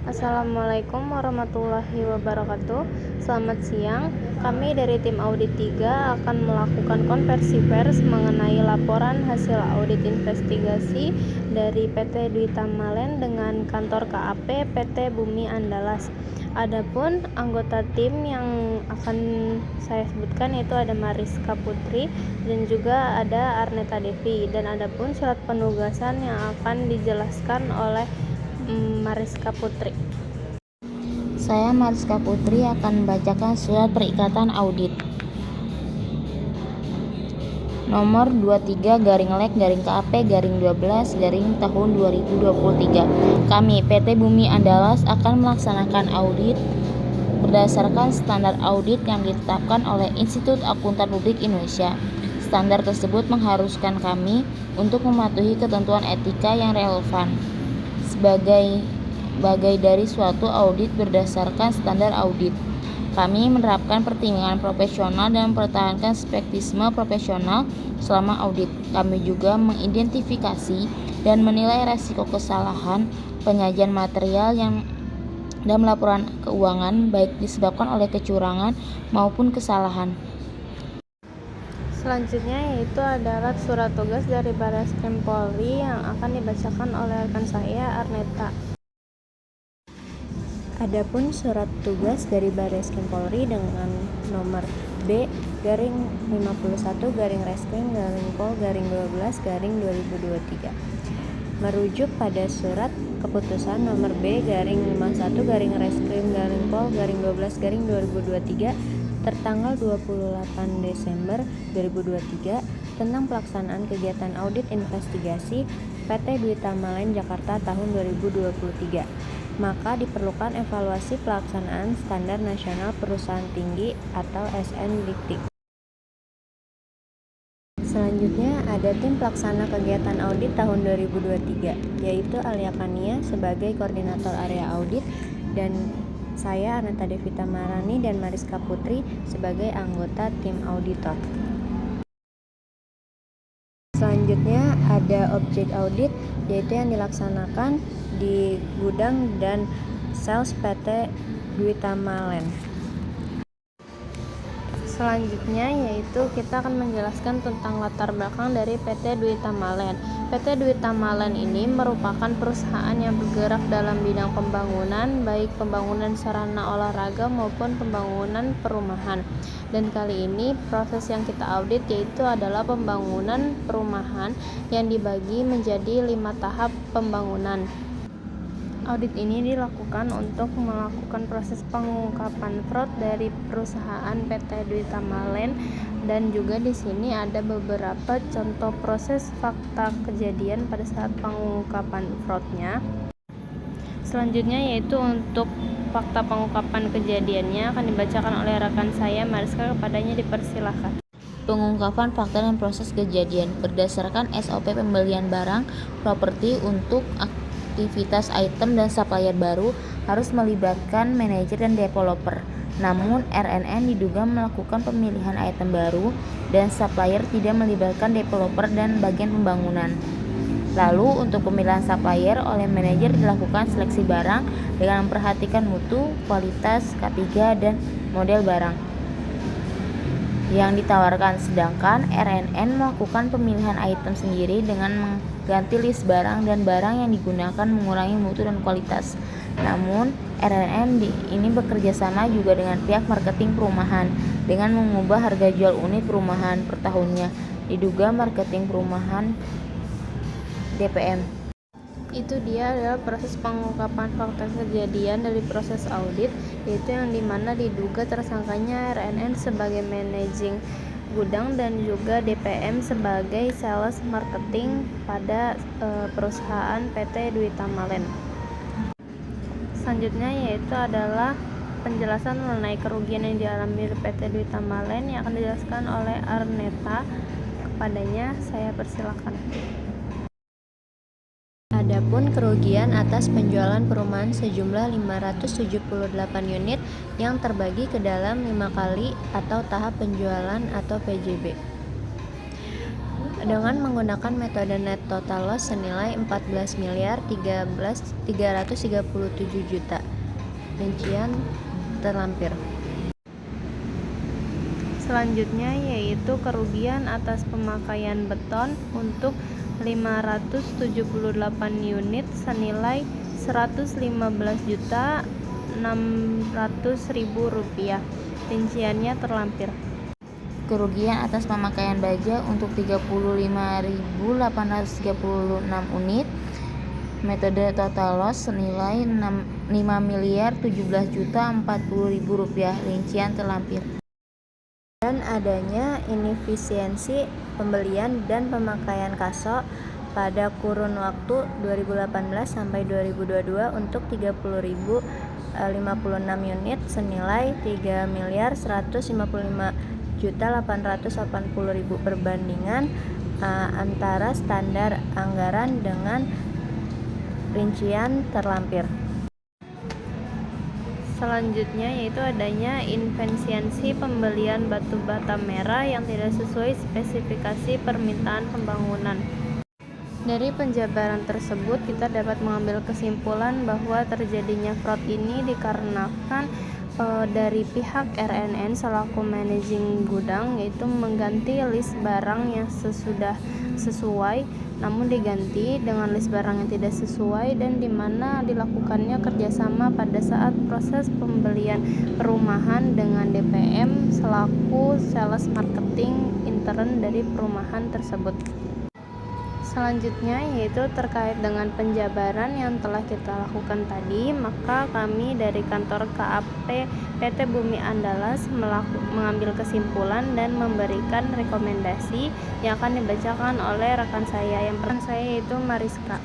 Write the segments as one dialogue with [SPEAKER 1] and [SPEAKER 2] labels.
[SPEAKER 1] Assalamualaikum warahmatullahi wabarakatuh. Selamat siang. Kami dari tim Audit 3 akan melakukan konversi pers mengenai laporan hasil audit investigasi dari PT Dwi Tamalen dengan kantor KAP PT Bumi Andalas. Adapun anggota tim yang akan saya sebutkan yaitu ada Mariska Putri dan juga ada Arneta Devi, dan adapun surat penugasan yang akan dijelaskan oleh Mariska Putri.
[SPEAKER 2] Saya Mariska Putri akan membacakan surat perikatan audit nomor 23-lek-KAP-12 tahun 2023. Kami PT Bumi Andalas akan melaksanakan audit berdasarkan standar audit yang ditetapkan oleh Institut Akuntan Publik Indonesia. Standar tersebut mengharuskan kami untuk mematuhi ketentuan etika yang relevan sebagai dari suatu audit berdasarkan standar audit. Kami menerapkan pertimbangan profesional dan mempertahankan skeptisisme profesional selama audit. Kami juga mengidentifikasi dan menilai resiko kesalahan penyajian material yang dalam laporan keuangan, baik disebabkan oleh kecurangan maupun kesalahan.
[SPEAKER 1] Selanjutnya yaitu adalah surat tugas dari Barreskrim Polri yang akan dibacakan oleh rekan saya, Arneta. Adapun surat tugas dari Barreskrim Polri dengan nomor B-51-Reskrim-Pol-12-2023 merujuk pada surat keputusan nomor B-51-Reskrim-Pol-12-2023 tertanggal 28 Desember 2023 tentang pelaksanaan kegiatan audit investigasi PT Dwi Tamalen Jakarta tahun 2023. Maka diperlukan evaluasi pelaksanaan Standar Nasional Perusahaan Tinggi atau SNDT. Selanjutnya ada tim pelaksana kegiatan audit tahun 2023, yaitu Alia Kania sebagai koordinator area audit dan saya Arneta Devi Tamarani dan Mariska Putri sebagai anggota tim auditor. Selanjutnya ada objek audit, yaitu yang dilaksanakan di gudang dan sales PT Dwi Tamalen. Selanjutnya yaitu kita akan menjelaskan tentang latar belakang dari PT Dwi Tamalen. PT Dwi Tamalen ini merupakan perusahaan yang bergerak dalam bidang pembangunan, baik pembangunan sarana olahraga maupun pembangunan perumahan. Dan kali ini proses yang kita audit yaitu adalah pembangunan perumahan yang dibagi menjadi 5 tahap pembangunan. Audit ini dilakukan untuk melakukan proses pengungkapan fraud dari perusahaan PT Dwi Tamalen, dan juga di sini ada beberapa contoh proses fakta kejadian pada saat pengungkapan fraudnya. Selanjutnya yaitu untuk fakta pengungkapan kejadiannya akan dibacakan oleh rekan saya Mariska, kepadanya dipersilahkan.
[SPEAKER 2] Pengungkapan fakta dan proses kejadian berdasarkan SOP pembelian barang properti untuk aktivitas item dan supplier baru harus melibatkan manajer dan developer. Namun RNN diduga melakukan pemilihan item baru dan supplier tidak melibatkan developer dan bagian pembangunan. Lalu untuk pemilihan supplier oleh manajer dilakukan seleksi barang dengan memperhatikan mutu, kualitas, K3 dan model barang yang ditawarkan, sedangkan RNN melakukan pemilihan item sendiri dengan mengganti list barang dan barang yang digunakan mengurangi mutu dan kualitas. Namun RNN ini bekerja sama juga dengan pihak marketing perumahan dengan mengubah harga jual unit perumahan per tahunnya. Diduga marketing perumahan DPM.
[SPEAKER 1] Itu dia adalah proses pengungkapan fakta kejadian dari proses audit, yaitu yang dimana diduga tersangkanya RNN sebagai managing gudang dan juga DPM sebagai sales marketing pada perusahaan PT Dwi Tamalen. Selanjutnya yaitu adalah penjelasan mengenai kerugian yang dialami PT Dwi Tamalen yang akan dijelaskan oleh Arneta, kepadanya saya persilakan. Adapun kerugian atas penjualan perumahan sejumlah 578 unit yang terbagi ke dalam 5 kali atau tahap penjualan atau PJB. dengan menggunakan metode net total loss senilai 14.337 juta. Rincian terlampir. Selanjutnya yaitu kerugian atas pemakaian beton untuk 578 unit senilai Rp115.600.000. Rinciannya terlampir.
[SPEAKER 2] Kerugian atas pemakaian baja untuk 35.836 unit, metode total loss senilai Rp5.017.040.000. Rincian terlampir.
[SPEAKER 1] Dan adanya inefisiensi pembelian dan pemakaian kaso pada kurun waktu 2018 sampai 2022 untuk 30.056 unit senilai Rp3.155.880.000 perbandingan antara standar anggaran dengan rincian terlampir. Selanjutnya yaitu adanya inefisiensi pembelian batu bata merah yang tidak sesuai spesifikasi permintaan pembangunan. Dari penjabaran tersebut kita dapat mengambil kesimpulan bahwa terjadinya fraud ini dikarenakan dari pihak RNN selaku managing gudang yaitu mengganti list barang yang sesuai namun diganti dengan list barang yang tidak sesuai, dan di mana dilakukannya kerjasama pada saat proses pembelian perumahan dengan DPM selaku sales marketing intern dari perumahan tersebut. Selanjutnya yaitu terkait dengan penjabaran yang telah kita lakukan tadi, maka kami dari kantor KAP PT Bumi Andalas mengambil kesimpulan dan memberikan rekomendasi yang akan dibacakan oleh rekan saya. Yang pertama saya yaitu Mariska.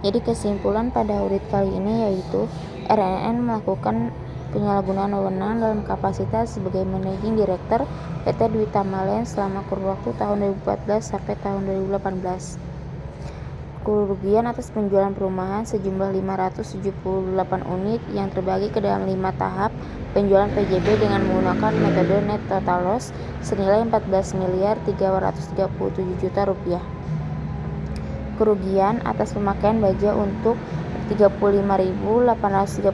[SPEAKER 2] Jadi kesimpulan pada audit kali ini yaitu RNN melakukan penyalahgunaan wewenang dalam kapasitas sebagai Managing Director PT Dwi Tamaland selama kurun waktu tahun 2014 sampai tahun 2018. Kerugian atas penjualan perumahan sejumlah 578 unit yang terbagi ke dalam 5 tahap penjualan PJB dengan menggunakan metode net total loss senilai Rp14.337.000. Kerugian atas pemakaian baja untuk 35.836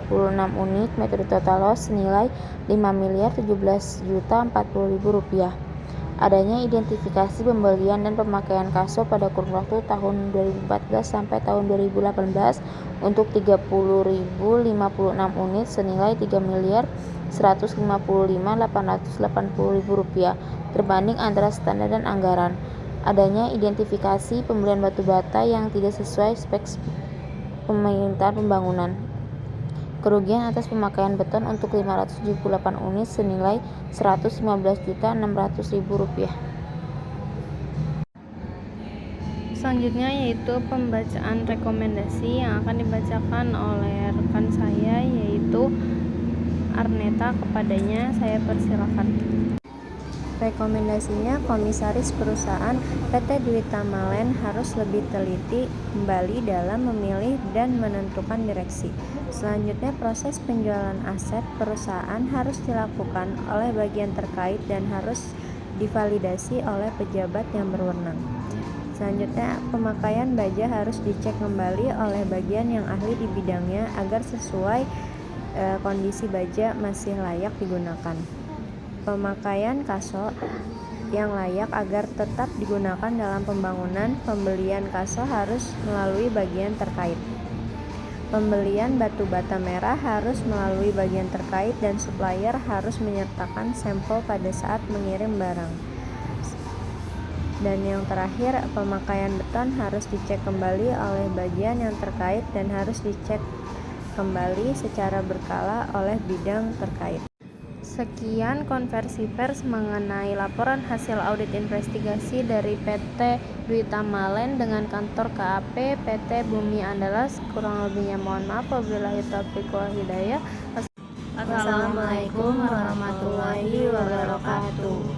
[SPEAKER 2] unit, metode total loss senilai Rp5.017.040.000. Adanya identifikasi pembelian dan pemakaian kaso pada kurun waktu tahun 2014 sampai tahun 2018 untuk 30.056 unit senilai Rp3.155.880.000 terbanding antara standar dan anggaran. Adanya identifikasi pembelian batu bata yang tidak sesuai spek permintaan pembangunan. Kerugian atas pemakaian beton untuk 578 unit senilai Rp115.600.000.
[SPEAKER 1] Selanjutnya yaitu pembacaan rekomendasi yang akan dibacakan oleh rekan saya yaitu Arneta. Kepadanya saya persilakan. Rekomendasinya, komisaris perusahaan PT Dwi Tamaland harus lebih teliti kembali dalam memilih dan menentukan direksi. Selanjutnya, proses penjualan aset perusahaan harus dilakukan oleh bagian terkait dan harus divalidasi oleh pejabat yang berwenang. Selanjutnya, pemakaian baja harus dicek kembali oleh bagian yang ahli di bidangnya agar sesuai kondisi baja masih layak digunakan. Pemakaian kaso yang layak agar tetap digunakan dalam pembangunan. Pembelian kaso harus melalui bagian terkait. Pembelian batu bata merah harus melalui bagian terkait dan supplier harus menyertakan sampel pada saat mengirim barang. Dan yang terakhir, pemakaian beton harus dicek kembali oleh bagian yang terkait dan harus dicek kembali secara berkala oleh bidang terkait. Sekian konversi pers mengenai laporan hasil audit investigasi dari PT Dwi Tamaland dengan kantor KAP PT Bumi Andalas. Kurang lebihnya mohon maaf. Wabillahi taufiq wal hidayah. Wassalamualaikum warahmatullahi wabarakatuh.